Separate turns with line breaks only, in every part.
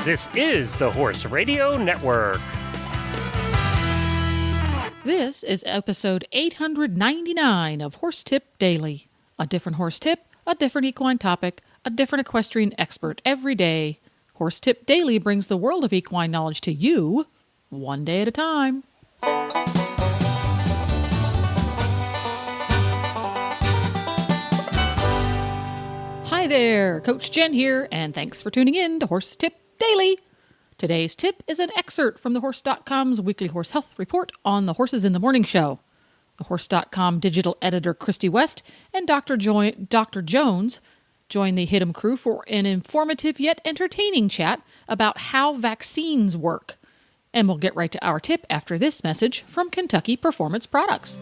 This is the Horse Radio Network.
This is episode 899 of Horse Tip Daily. A different horse tip, a different equine topic, a different equestrian expert every day. Horse Tip Daily brings the world of equine knowledge to you, one day at a time. Hi there, Coach Jen here, and thanks for tuning in to Horse Tip Daily. Today's tip is an excerpt from thehorse.com's weekly horse health report on the Horses in the Morning show. The horse.com digital editor Christy West and Dr. Jones join the Hit 'em crew for an informative yet entertaining chat about how vaccines work. And we'll get right to our tip after this message from Kentucky Performance Products.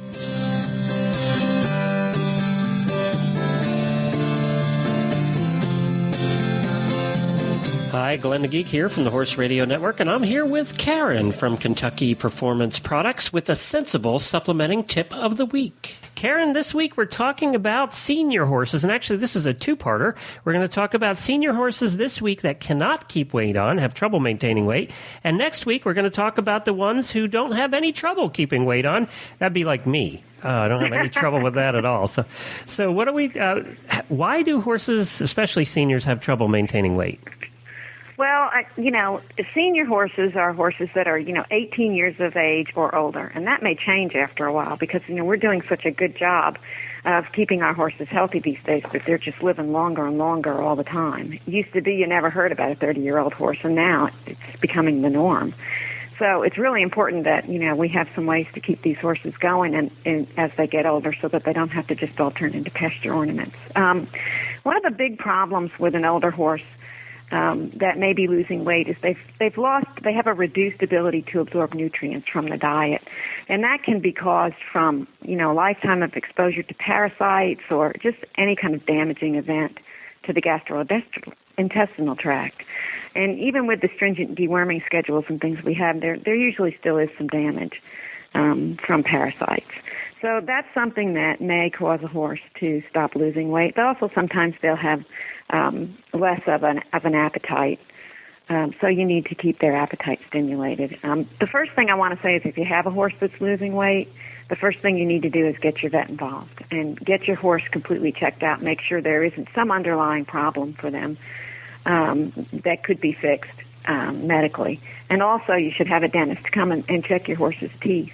Hi, Glenn the Geek here from the Horse Radio Network, and I'm here with Karen from Kentucky Performance Products with a sensible supplementing tip of the week. Karen, this week we're talking about senior horses, and actually this is a two-parter. We're going to talk about senior horses this week that cannot keep weight on, have trouble maintaining weight, and next week we're going to talk about the ones who don't have any trouble keeping weight on. That'd be like me. I don't have any trouble with that at all. So what do we? Why do horses, especially seniors, have trouble maintaining weight?
Well, senior horses are horses that are, 18 years of age or older, and that may change after a while because, we're doing such a good job of keeping our horses healthy these days that they're just living longer and longer all the time. It used to be you never heard about a 30-year-old horse, and now it's becoming the norm. So it's really important that, we have some ways to keep these horses going and as they get older so that they don't have to just all turn into pasture ornaments. One of the big problems with an older horse that may be losing weight is they have a reduced ability to absorb nutrients from the diet. And that can be caused from, a lifetime of exposure to parasites or just any kind of damaging event to the gastrointestinal tract. And even with the stringent deworming schedules and things we have, there usually still is some damage from parasites. So that's something that may cause a horse to stop losing weight. But also sometimes they'll have less of an appetite. So you need to keep their appetite stimulated. The first thing I want to say is if you have a horse that's losing weight, the first thing you need to do is get your vet involved and get your horse completely checked out. Make sure there isn't some underlying problem for them that could be fixed medically. And also you should have a dentist come and check your horse's teeth.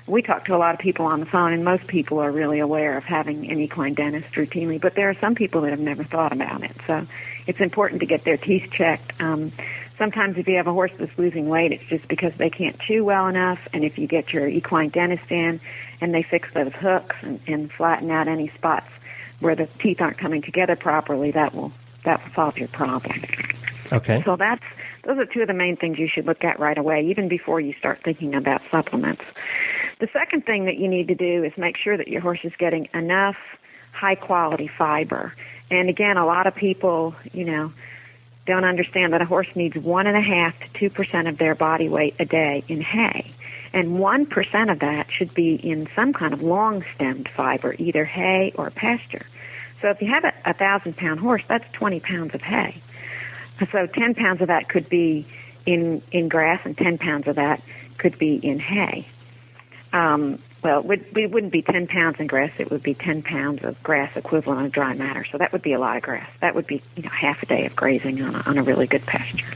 We talk to a lot of people on the phone, and most people are really aware of having an equine dentist routinely, but there are some people that have never thought about it. So it's important to get their teeth checked. Sometimes if you have a horse that's losing weight, it's just because they can't chew well enough, and if you get your equine dentist in and they fix those hooks and flatten out any spots where the teeth aren't coming together properly, that will solve your problem.
Okay.
So those are two of the main things you should look at right away, even before you start thinking about supplements. The second thing that you need to do is make sure that your horse is getting enough high-quality fiber. And again, a lot of people, don't understand that a horse needs 1.5 to 2% of their body weight a day in hay. And 1% of that should be in some kind of long-stemmed fiber, either hay or pasture. So if you have a 1,000-pound horse, that's 20 pounds of hay. So 10 pounds of that could be in grass, and 10 pounds of that could be in hay. It wouldn't be 10 pounds in grass. It would be 10 pounds of grass equivalent of dry matter. So that would be a lot of grass. That would be half a day of grazing on a really good pasture.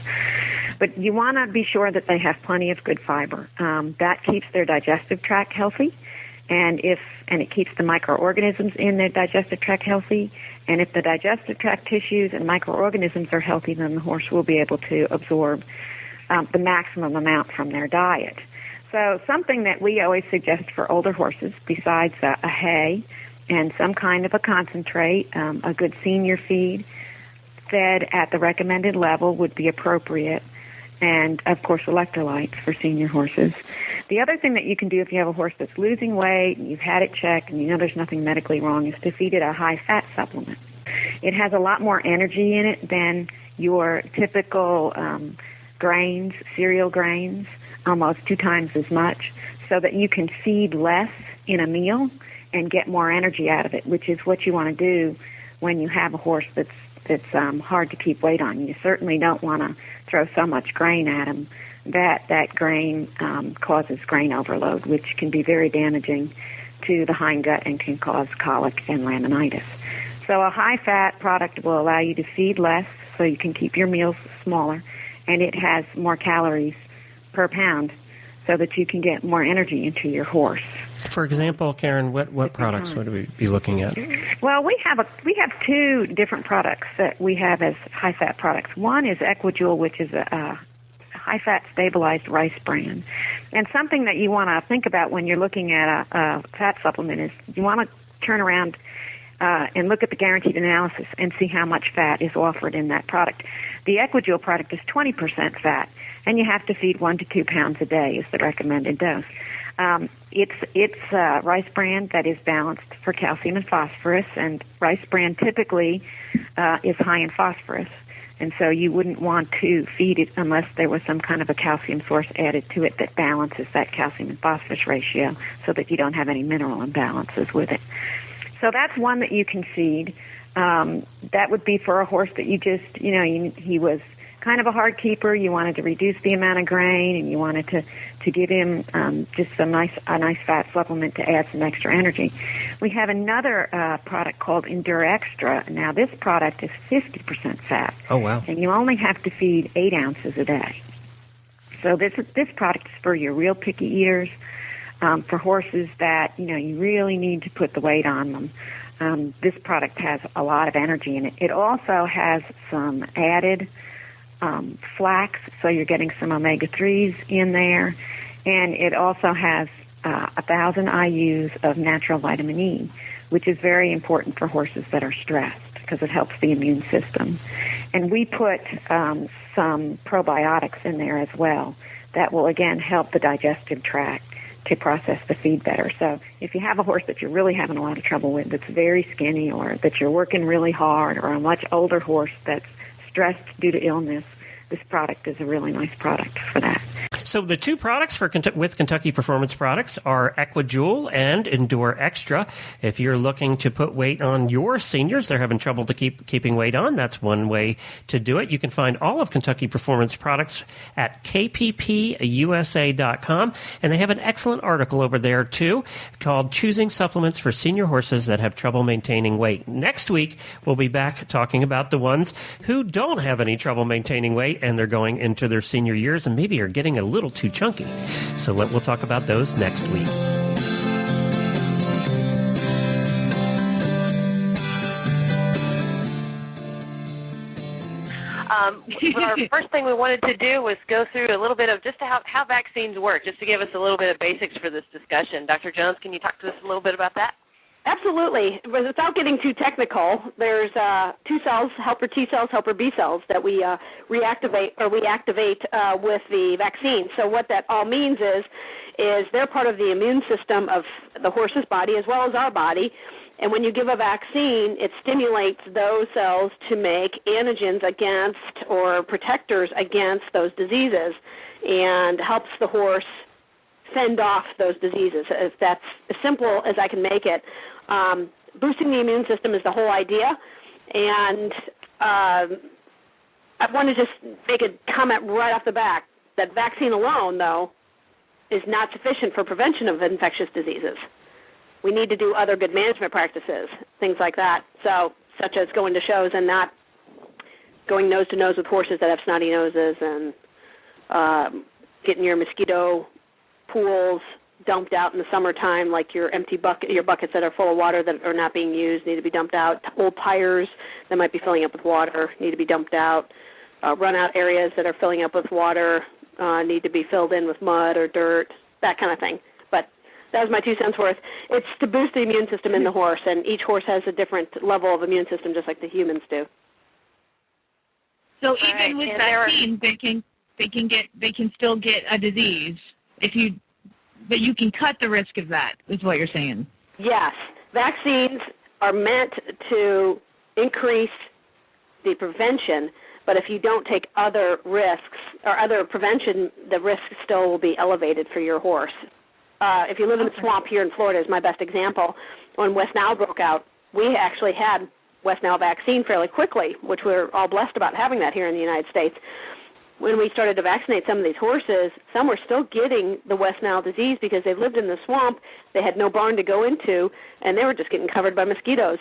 But you want to be sure that they have plenty of good fiber. That keeps their digestive tract healthy, and it keeps the microorganisms in their digestive tract healthy. And if the digestive tract tissues and microorganisms are healthy, then the horse will be able to absorb the maximum amount from their diet. So something that we always suggest for older horses, besides a hay and some kind of a concentrate, a good senior feed, fed at the recommended level would be appropriate, and, of course, electrolytes for senior horses. The other thing that you can do if you have a horse that's losing weight and you've had it checked and you know there's nothing medically wrong is to feed it a high-fat supplement. It has a lot more energy in it than your typical grains, cereal grains, almost 2 times as much, so that you can feed less in a meal and get more energy out of it, which is what you want to do when you have a horse that's that's hard to keep weight on. You certainly don't want to throw so much grain at them that grain causes grain overload, which can be very damaging to the hindgut and can cause colic and laminitis. So a high-fat product will allow you to feed less so you can keep your meals smaller, and it has more calories per pound so that you can get more energy into your horse.
For example, Karen, what products would we be looking at?
Well, we have two different products that we have as high-fat products. One is Equijewel, which is a high-fat stabilized rice bran. And something that you want to think about when you're looking at a fat supplement is you want to turn around and look at the guaranteed analysis and see how much fat is offered in that product. The Equijewel product is 20% fat, and you have to feed 1 to 2 pounds a day is the recommended dose. It's rice bran that is balanced for calcium and phosphorus, and rice bran typically is high in phosphorus. And so you wouldn't want to feed it unless there was some kind of a calcium source added to it that balances that calcium and phosphorus ratio so that you don't have any mineral imbalances with it. So that's one that you can feed. That would be for a horse that you just, he was kind of a hard keeper. You wanted to reduce the amount of grain, and you wanted to give him just a nice fat supplement to add some extra energy. We have another product called Endure Extra. Now, this product is 50% fat.
Oh, wow.
And you only have to feed 8 ounces a day. So this product is for your real picky eaters, for horses that, you really need to put the weight on them. This product has a lot of energy in it. It also has some added flax, so you're getting some omega-3s in there, and it also has 1,000 IUs of natural vitamin E, which is very important for horses that are stressed because it helps the immune system. And we put some probiotics in there as well that will, again, help the digestive tract to process the feed better. So if you have a horse that you're really having a lot of trouble with, that's very skinny, or that you're working really hard, or a much older horse that's stressed due to illness, this product is a really nice product for that.
So the two products with Kentucky Performance Products are Equijewel and Endure Extra. If you're looking to put weight on your seniors, they're having trouble to keeping weight on, that's one way to do it. You can find all of Kentucky Performance Products at kppusa.com, and they have an excellent article over there, too, called Choosing Supplements for Senior Horses That Have Trouble Maintaining Weight. Next week, we'll be back talking about the ones who don't have any trouble maintaining weight, and they're going into their senior years and maybe are getting a little too chunky. So we'll talk about those next week.
Our first thing we wanted to do was go through a little bit of just how vaccines work, just to give us a little bit of basics for this discussion. Dr. Jones, can you talk to us a little bit about that?
Absolutely. Without getting too technical, there's two cells, helper T cells, helper B cells, that we reactivate with the vaccine. So what that all means is they're part of the immune system of the horse's body as well as our body. And when you give a vaccine, it stimulates those cells to make antigens against or protectors against those diseases and helps the horse fend off those diseases. If that's as simple as I can make it. Boosting the immune system is the whole idea. And I want to just make a comment right off the bat that vaccine alone, though, is not sufficient for prevention of infectious diseases. We need to do other good management practices, things like that. So, such as going to shows and not going nose to nose with horses that have snotty noses, and getting your mosquito pools dumped out in the summertime, like your buckets that are full of water that are not being used need to be dumped out. Old tires that might be filling up with water need to be dumped out. Run-out areas that are filling up with water need to be filled in with mud or dirt, that kind of thing. But that was my 2 cents worth. It's to boost the immune system in the horse, and each horse has a different level of immune system, just like the humans do.
So even with vaccines, they can still get a disease but you can cut the risk of that, is what you're saying.
Yes. Vaccines are meant to increase the prevention, but if you don't take other risks or other prevention, the risk still will be elevated for your horse. If you live in the swamp here in Florida is my best example. When West Nile broke out, we actually had West Nile vaccine fairly quickly, which we're all blessed about having that here in the United States. When we started to vaccinate some of these horses, some were still getting the West Nile disease because they lived in the swamp, they had no barn to go into, and they were just getting covered by mosquitoes.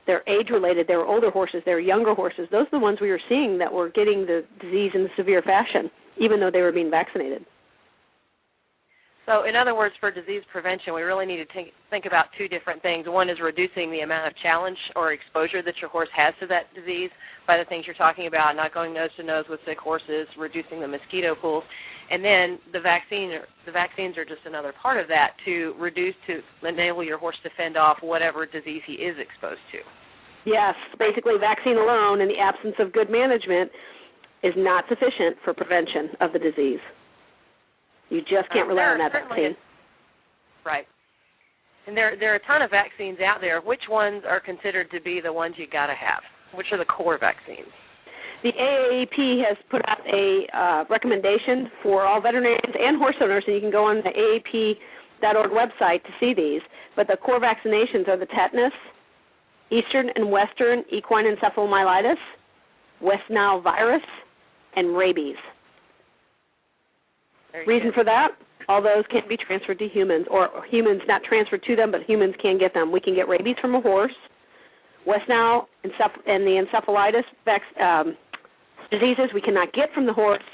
They're age-related, they were older horses, they were younger horses. Those are the ones we were seeing that were getting the disease in severe fashion, even though they were being vaccinated.
So in other words, for disease prevention, we really need to think about two different things. One is reducing the amount of challenge or exposure that your horse has to that disease by the things you're talking about, not going nose-to-nose with sick horses, reducing the mosquito pools. And then the vaccines are just another part of that to enable your horse to fend off whatever disease he is exposed to.
Yes, basically vaccine alone in the absence of good management is not sufficient for prevention of the disease. You just can't rely on that vaccine.
Right. And there are a ton of vaccines out there. Which ones are considered to be the ones you got to have? Which are the core vaccines?
The AAEP has put out a recommendation for all veterinarians and horse owners, and you can go on the AAP.org website to see these. But the core vaccinations are the tetanus, Eastern and Western equine encephalomyelitis, West Nile virus, and rabies. Reason for that? All those can be transferred to humans, or humans not transferred to them, but humans can get them. We can get rabies from a horse. West Nile and the encephalitis diseases we cannot get from the horse,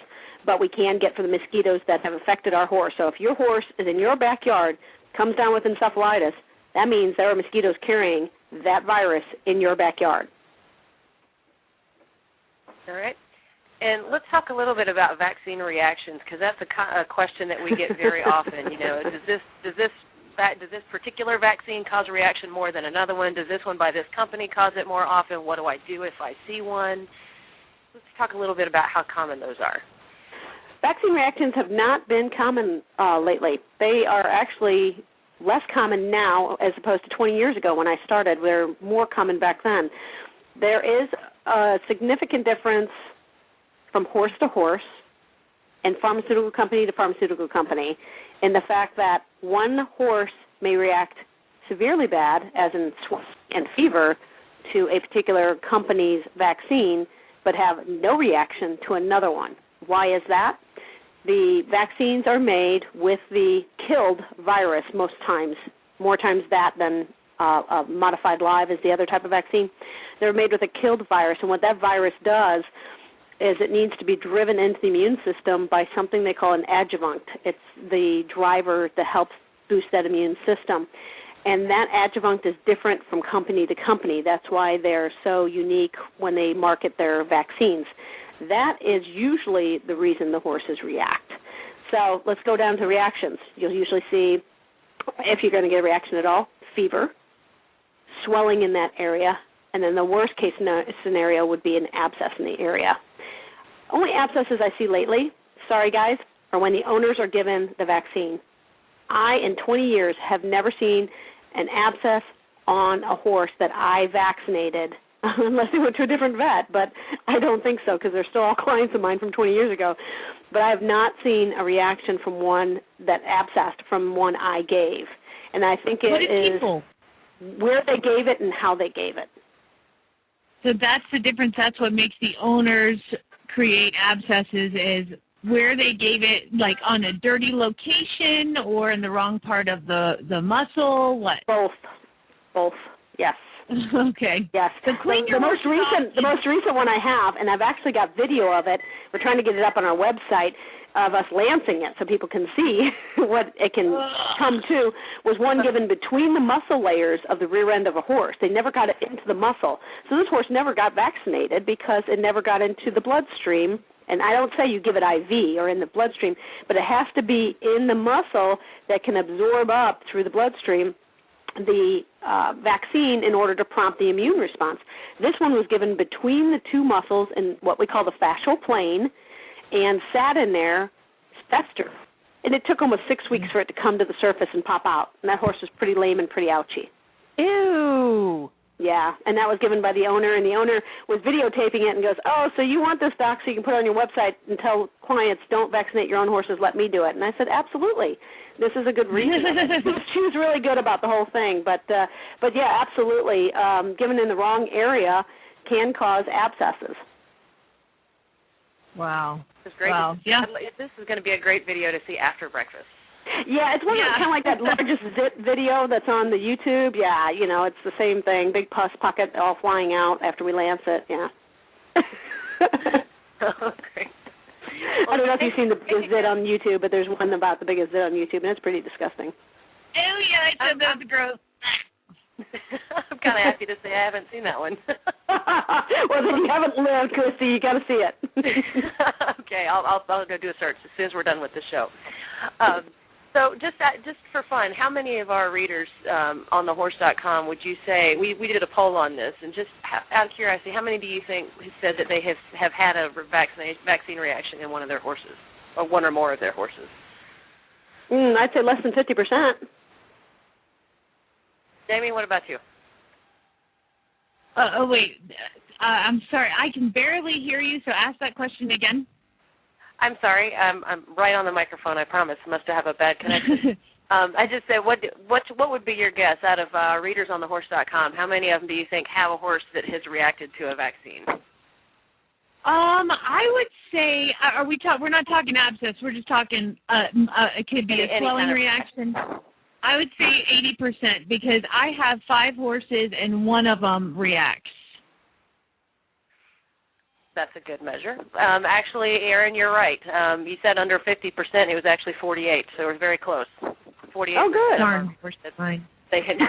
but we can get from the mosquitoes that have affected our horse. So if your horse is in your backyard, comes down with encephalitis, that means there are mosquitoes carrying that virus in your backyard.
All right. And let's talk a little bit about vaccine reactions, because that's a question that we get very often. You know, does this particular vaccine cause a reaction more than another one? Does this one by this company cause it more often? What do I do if I see one? Let's talk a little bit about how common those are.
Vaccine reactions have not been common lately. They are actually less common now as opposed to 20 years ago when I started. They're more common back then. There is a significant difference from horse to horse and pharmaceutical company to pharmaceutical company in the fact that one horse may react severely bad, as in swelling and fever, to a particular company's vaccine, but have no reaction to another one. Why is that? The vaccines are made with the killed virus most times, more times that than a modified live is the other type of vaccine. They're made with a killed virus, and what that virus does is it needs to be driven into the immune system by something they call an adjuvant. It's the driver that helps boost that immune system. And that adjuvant is different from company to company. That's why they're so unique when they market their vaccines. That is usually the reason the horses react. So let's go down to reactions. You'll usually see, if you're going to get a reaction at all, fever, swelling in that area, and then the worst case scenario would be an abscess in the area. Only abscesses I see lately, sorry guys, are when the owners are given the vaccine. I, in 20 years, have never seen an abscess on a horse that I vaccinated, unless they went to a different vet, but I don't think so because they're still all clients of mine from 20 years ago. But I have not seen a reaction from one that abscessed from one I gave. And I think it is where they gave it and how they gave it.
So that's the difference. That's what makes the owners create abscesses, is where they gave it, like on a dirty location or in the wrong part of the muscle. What?
Both. Yes.
Okay.
Yes. The most recent one I have, and I've actually got video of it. We're trying to get it up on our website of us lancing it so people can see what it can come to, was one given between the muscle layers of the rear end of a horse. They never got it into the muscle. So this horse never got vaccinated because it never got into the bloodstream. And I don't say you give it IV or in the bloodstream, but it has to be in the muscle that can absorb up through the bloodstream the vaccine in order to prompt the immune response. This one was given between the two muscles in what we call the fascial plane and sat in there, festered. And it took almost 6 weeks for it to come to the surface and pop out. And that horse was pretty lame and pretty ouchy.
Ew.
Yeah, and that was given by the owner, and the owner was videotaping it and goes, "Oh, so you want this, doc, so you can put it on your website and tell clients, don't vaccinate your own horses, let me do it." And I said, "Absolutely. This is a good reason." She was really good about the whole thing, but yeah, absolutely. Given in the wrong area can cause abscesses.
Wow.
This is great.
Wow. Yeah.
This is going to be a great video to see after breakfast.
Yeah, it's one of kind of like that largest zit video that's on the YouTube. Yeah, it's the same thing. Big pus pocket all flying out after we lance it. Yeah.
Oh, great.
I don't know if you've seen the biggest zit on YouTube, but there's one about the biggest zit on YouTube, and it's pretty disgusting.
Oh, yeah, I said that was gross.
I'm kind of happy to say I haven't seen that one.
Well, then you haven't lived, Christy. You got to see it.
Okay, I'll go do a search as soon as we're done with the show. So just for fun, how many of our readers on thehorse.com would you say, we did a poll on this, and just out of curiosity, how many do you think said that they have had a vaccine reaction in one of their horses, or one or more of their horses?
I'd say less than 50%.
Jamie, what about you?
Oh, wait. I'm sorry. I can barely hear you, so ask that question again.
I'm sorry. I'm right on the microphone, I promise. Must have a bad connection. I just said, what would be your guess out of readers on thehorse.com? How many of them do you think have a horse that has reacted to a vaccine?
I would say, we're not talking abscess. We're just talking, it could be a swelling reaction. I would say 80% because I have 5 horses and one of them reacts.
That's a good measure. Actually, Aaron, you're right. You said under 50%. It was actually 48, so it was very close. 48.
Oh, good.
Darn, horse fine.
They had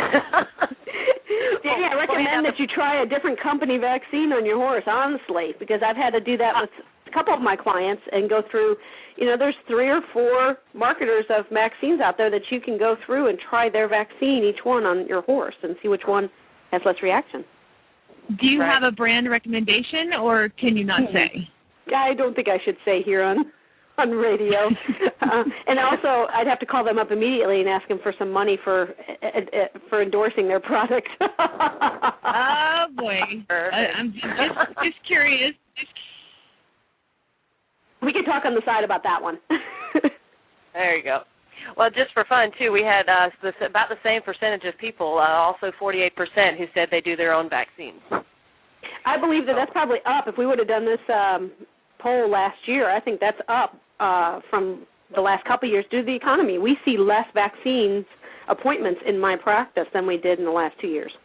Yeah, I recommend that you try a different company vaccine on your horse, honestly, because I've had to do that with a couple of my clients and go through, there's 3 or 4 marketers of vaccines out there that you can go through and try their vaccine, each one on your horse, and see which one has less reaction.
Do you have a brand recommendation, or can you not say?
I don't think I should say here on radio. And also, I'd have to call them up immediately and ask them for some money for endorsing their product.
Oh, boy. I'm just curious.
We can talk on the side about that one.
There you go. Well, just for fun, too, we had about the same percentage of people, also 48%, who said they do their own vaccines.
I believe that's probably up. If we would have done this poll last year, I think that's up from the last couple of years due to the economy. We see less vaccines appointments in my practice than we did in the last 2 years.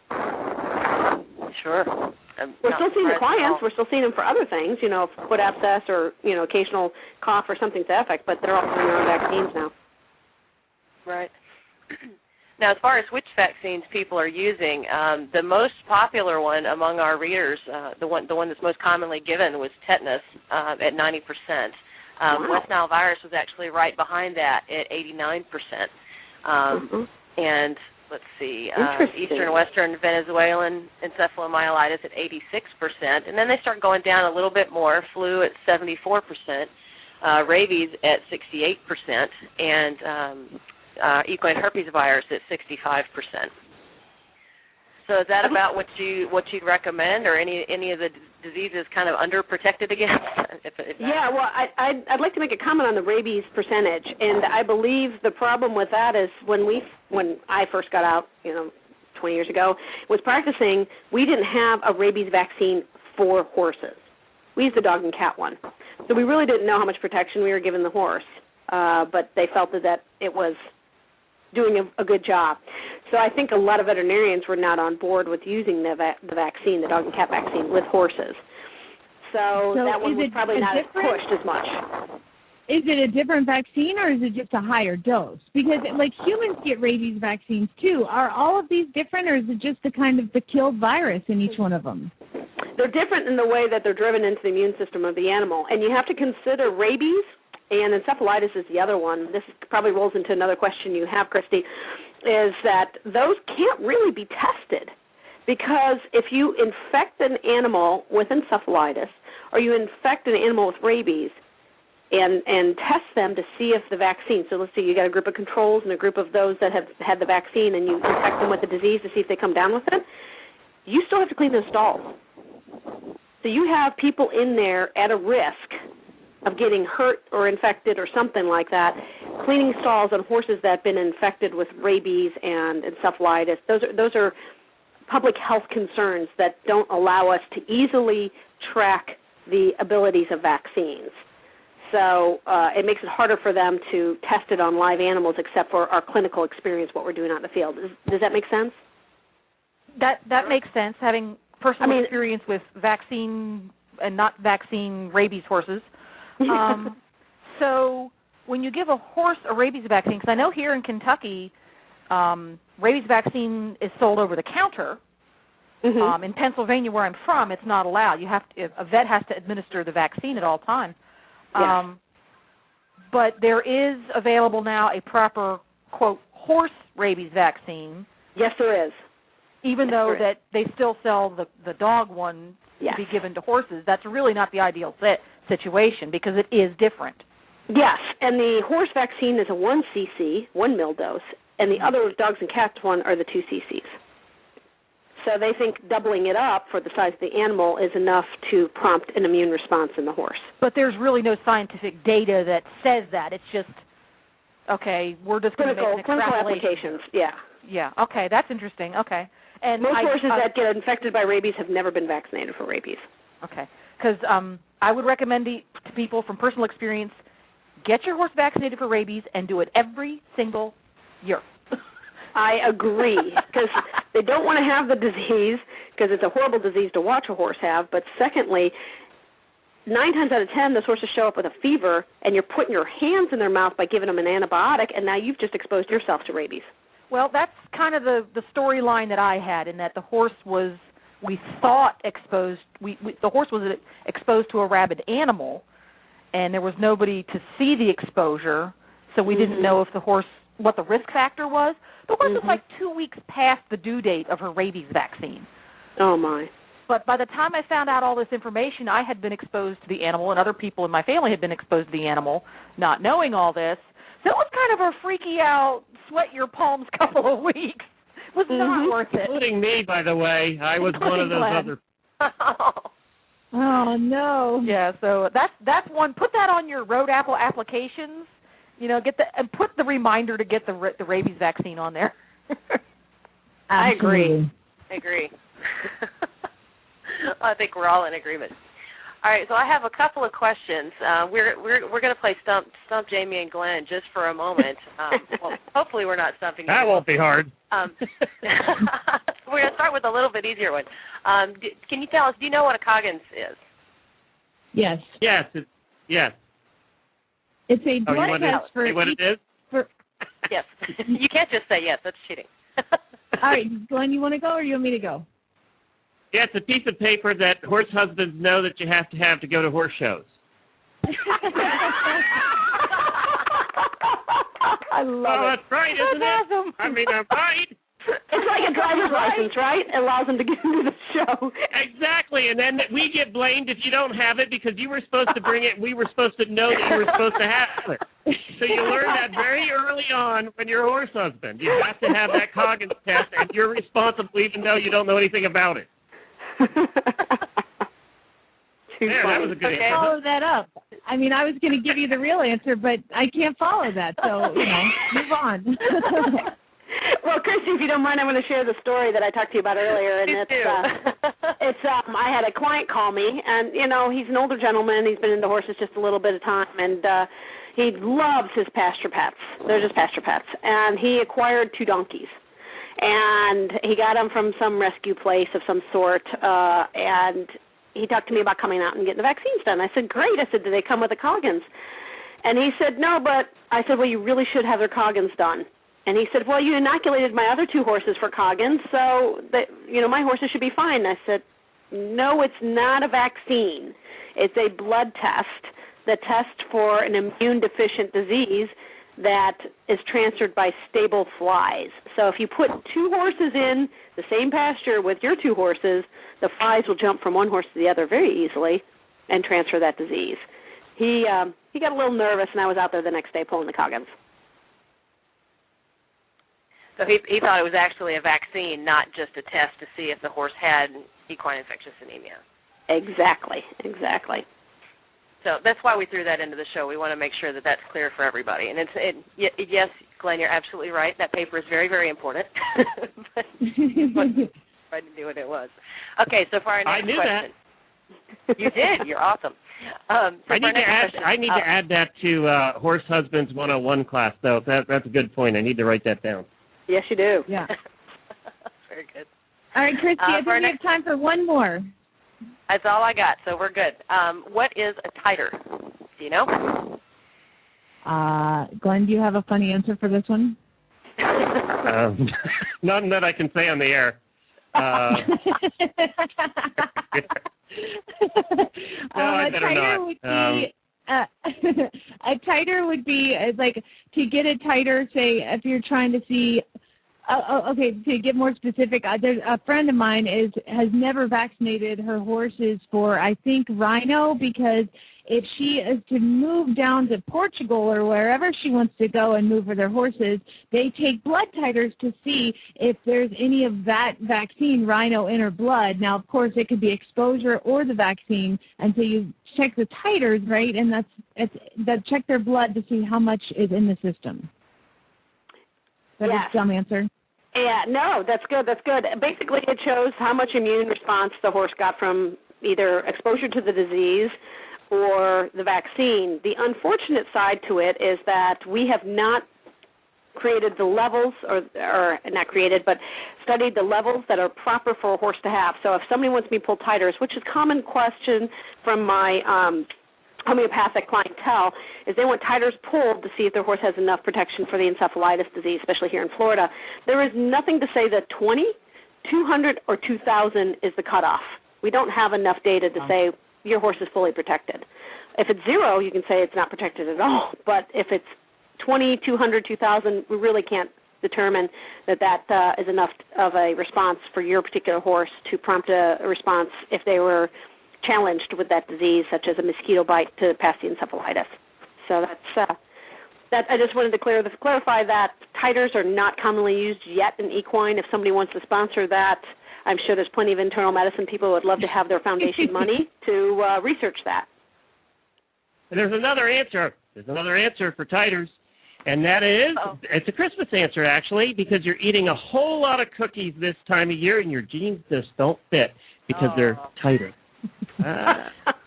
Sure.
We're still seeing the clients. We're still seeing them for other things, foot abscess or, occasional cough or something to that effect, but they're all doing their own vaccines now.
Right. Now, as far as which vaccines people are using, the most popular one among our readers, the one that's most commonly given, was tetanus at 90%.
Wow.
West Nile virus was actually right behind that at 89%. And let's see, Eastern and Western Venezuelan encephalomyelitis at 86%. And then they start going down a little bit more, flu at 74%, rabies at 68%, and equine herpes virus at 65%. So is that about what you'd recommend, or any of the diseases kind of underprotected against?
Yeah, well, I'd like to make a comment on the rabies percentage, and I believe the problem with that is when I first got out, 20 years ago, was practicing, we didn't have a rabies vaccine for horses. We used the dog and cat one. So we really didn't know how much protection we were giving the horse, but they felt that it was doing a good job. So I think a lot of veterinarians were not on board with using the vaccine, the dog and cat vaccine, with horses. So that one was probably not as pushed as much.
Is it a different vaccine, or is it just a higher dose? Because, humans get rabies vaccines, too. Are all of these different, or is it just the killed virus in each one of them?
They're different in the way that they're driven into the immune system of the animal. And you have to consider rabies, and encephalitis is the other one. This probably rolls into another question you have, Christy, is that those can't really be tested. Because if you infect an animal with encephalitis, or you infect an animal with rabies, and test them to see if the vaccine, so let's say you got a group of controls and a group of those that have had the vaccine, and you infect them with the disease to see if they come down with it, you still have to clean those stalls. So you have people in there at a risk of getting hurt or infected or something like that, cleaning stalls on horses that have been infected with rabies and encephalitis. Those are public health concerns that don't allow us to easily track the abilities of vaccines. So it makes it harder for them to test it on live animals except for our clinical experience, what we're doing out in the field. Does that make sense?
That makes sense, having personal experience with vaccine and not vaccine rabies horses. So when you give a horse a rabies vaccine, because I know here in Kentucky, rabies vaccine is sold over the counter. In Pennsylvania, where I'm from, it's not allowed. A vet has to administer the vaccine at all times.
Yes.
But there is available now a proper, quote, horse rabies vaccine.
Yes, there is.
Even though that they still sell the dog one to be given to horses. That's really not the ideal situation because it is different.
Yes, and the horse vaccine is a 1 cc, 1 ml dose, and the other dogs and cats one are the 2 cc's. So they think doubling it up for the size of the animal is enough to prompt an immune response in the horse.
But there's really no scientific data that says that. It's just, okay, we're just going to make an
clinical
extrapolation.
applications, yeah.
Yeah, okay, that's interesting. Okay. And
most horses that get infected by rabies have never been vaccinated for rabies.
Okay, because I would recommend to people from personal experience, get your horse vaccinated for rabies and do it every single year.
I agree, because they don't want to have the disease, because it's a horrible disease to watch a horse have, but secondly, 9 times out of 10, those horses show up with a fever, and you're putting your hands in their mouth by giving them an antibiotic, and now you've just exposed yourself to rabies.
Well, that's kind of the storyline that I had, in that the horse was, we thought exposed, the horse was exposed to a rabid animal, and there was nobody to see the exposure, so we didn't know if the horse, what the risk factor was. The horse was like 2 weeks past the due date of her rabies vaccine.
Oh, my.
But by the time I found out all this information, I had been exposed to the animal, and other people in my family had been exposed to the animal, not knowing all this. So it was kind of a freaky out, sweat your palms couple of weeks. It was not worth it.
Including me, by the way. I was one of those other.
Oh, no.
Yeah, so that's one. Put that on your Road Apple applications. You know, and put the reminder to get the rabies vaccine on there.
I agree.
I agree. I think we're all in agreement. All right, so I have a couple of questions. We're going to play Stump Jamie and Glenn just for a moment. Well, hopefully we're not stumping you.
That won't be hard.
We're going to start with a little bit easier one. Can you tell us, do you know what a Coggins is?
Yes.
Yes. Yes.
It's a
Oh, you
blood
want to
test for
say what it is?
Yes. You can't just say yes. That's cheating.
All right, Glenn, you want to go or you want me to go?
Yeah, it's a piece of paper that horse husbands know that you have to go to horse shows.
I love it.
That's right, isn't it? I mean, I'm right.
It's like a driver's license, right? It allows them to get into the show.
Exactly, and then we get blamed if you don't have it because you were supposed to bring it and we were supposed to know that you were supposed to have it. So you learn that very early on when you're a horse husband. You have to have that Coggins test, and you're responsible even though you don't know anything about it. There, that was a good answer.
Follow that up. I mean, I was going to give you the real answer, but I can't follow that, so, move on.
Well, Christy, if you don't mind, I'm going to share the story that I talked to you about earlier. And I had a client call me, and, he's an older gentleman. He's been into horses just a little bit of time, and he loves his pasture pets. They're just pasture pets. And he acquired 2 donkeys. And he got them from some rescue place of some sort, and he talked to me about coming out and getting the vaccines done. I said, great. I said, do they come with the Coggins? And he said, no, but I said, well, you really should have their Coggins done. And he said, well, you inoculated my other 2 horses for Coggins, so my horses should be fine. I said, no, it's not a vaccine. It's a blood test that tests for an immune-deficient disease that is transferred by stable flies. So if you put 2 horses in the same pasture with your 2 horses, the flies will jump from one horse to the other very easily and transfer that disease. He got a little nervous, and I was out there the next day pulling the Coggins.
So he thought it was actually a vaccine, not just a test to see if the horse had equine infectious anemia.
Exactly.
So that's why we threw that into the show. We want to make sure that that's clear for everybody. And yes, Glenn, you're absolutely right. That paper is very, very important. But I didn't know what it was. Okay, so for our next
I knew
question.
that.
You did. You're awesome.
I need to add that to Horse Husbands 101 class, though. That's a good point. I need to write that down.
Yes, you do.
Yeah.
Very good.
All right, Christy, I think we have time for one more.
That's all I got, so we're good. What is a titer? Do you know?
Glenn, do you have a funny answer for this one?
Nothing that I can say on the air.
A titer would be like to get a titer, say, if you're trying to see. Okay, to get more specific, there's a friend of mine has never vaccinated her horses for, I think, rhino, because if she is to move down to Portugal or wherever she wants to go and move with her horses, they take blood titers to see if there's any of that vaccine, rhino, in her blood. Now, of course, it could be exposure or the vaccine, and so you check the titers, right, and that check their blood to see how much is in the system. Is that a dumb answer?
Yeah, no, that's good. Basically, it shows how much immune response the horse got from either exposure to the disease or the vaccine. The unfortunate side to it is that we have not created the levels, or not created, but studied the levels that are proper for a horse to have. So if somebody wants me to pull titers, which is a common question from my homeopathic clientele, is they want titers pulled to see if their horse has enough protection for the encephalitis disease, especially here in Florida. There is nothing to say that 20, 200, or 2,000 is the cutoff. We don't have enough data to say your horse is fully protected. If it's 0, you can say it's not protected at all. But if it's 20, 200, 2,000, we really can't determine that is enough of a response for your particular horse to prompt a response if they were challenged with that disease, such as a mosquito bite, to pass the encephalitis. So that I just wanted to clarify that titers are not commonly used yet in equine. If somebody wants to sponsor that, I'm sure there's plenty of internal medicine people who would love to have their foundation money to research that.
And there's another answer. There's another answer for titers, and that is, it's a Christmas answer, actually, because you're eating a whole lot of cookies this time of year, and your jeans just don't fit because they're tighter.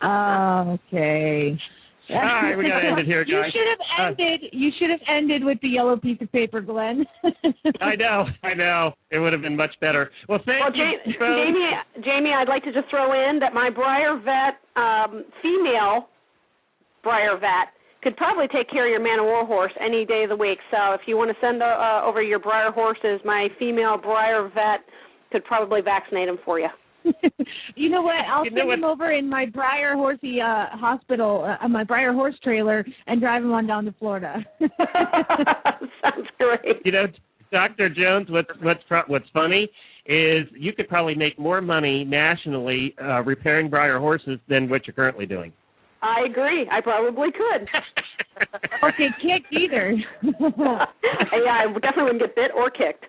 Okay.
All right, we got to end it here, guys.
You should have ended with the yellow piece of paper, Glenn.
I know. It would have been much better. Well, thank you.
Jamie, I'd like to just throw in that my Breyer vet, female Breyer vet, could probably take care of your man of war horse any day of the week. So if you want to send over your Breyer horses, my female Breyer vet could probably vaccinate them for you.
You know what? I'll send him over in my Breyer Horsey hospital, my Breyer horse trailer, and drive him on down to Florida.
Sounds great.
You know, Dr. Jones, what's funny is you could probably make more money nationally repairing Breyer horses than what you're currently doing.
I agree. I probably could.
Okay, kicked either.
Yeah, I definitely wouldn't get bit or kicked.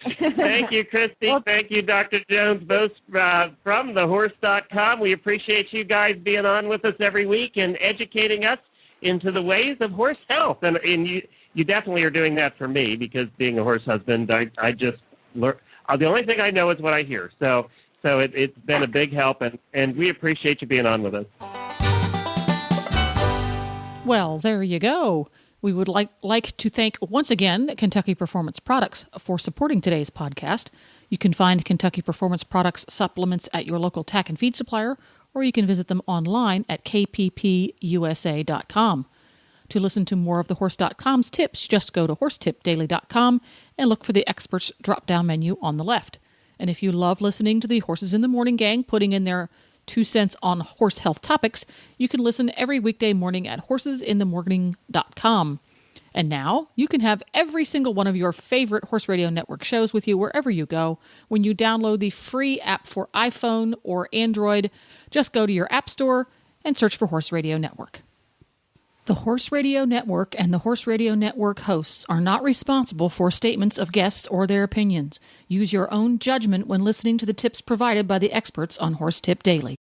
Thank you, Christy. Thank you, Dr. Jones, both from thehorse.com. We appreciate you guys being on with us every week and educating us into the ways of horse health. And you definitely are doing that for me, because being a horse husband, I just learn. The only thing I know is what I hear. So it's been a big help, and we appreciate you being on with us.
Well, there you go. We would like to thank once again Kentucky Performance Products for supporting today's podcast. You can find Kentucky Performance Products supplements at your local tack and feed supplier, or you can visit them online at kppusa.com. To listen to more of the Horse.com's tips, just go to horsetipdaily.com and look for the experts drop-down menu on the left. And if you love listening to the Horses in the Morning gang putting in their 2 cents on horse health topics, you can listen every weekday morning at horsesinthemorning.com. And now you can have every single one of your favorite Horse Radio Network shows with you wherever you go when you download the free app for iPhone or Android. Just go to your app store and search for Horse Radio Network. The Horse Radio Network and the Horse Radio Network hosts are not responsible for statements of guests or their opinions. Use your own judgment when listening to the tips provided by the experts on Horse Tip Daily.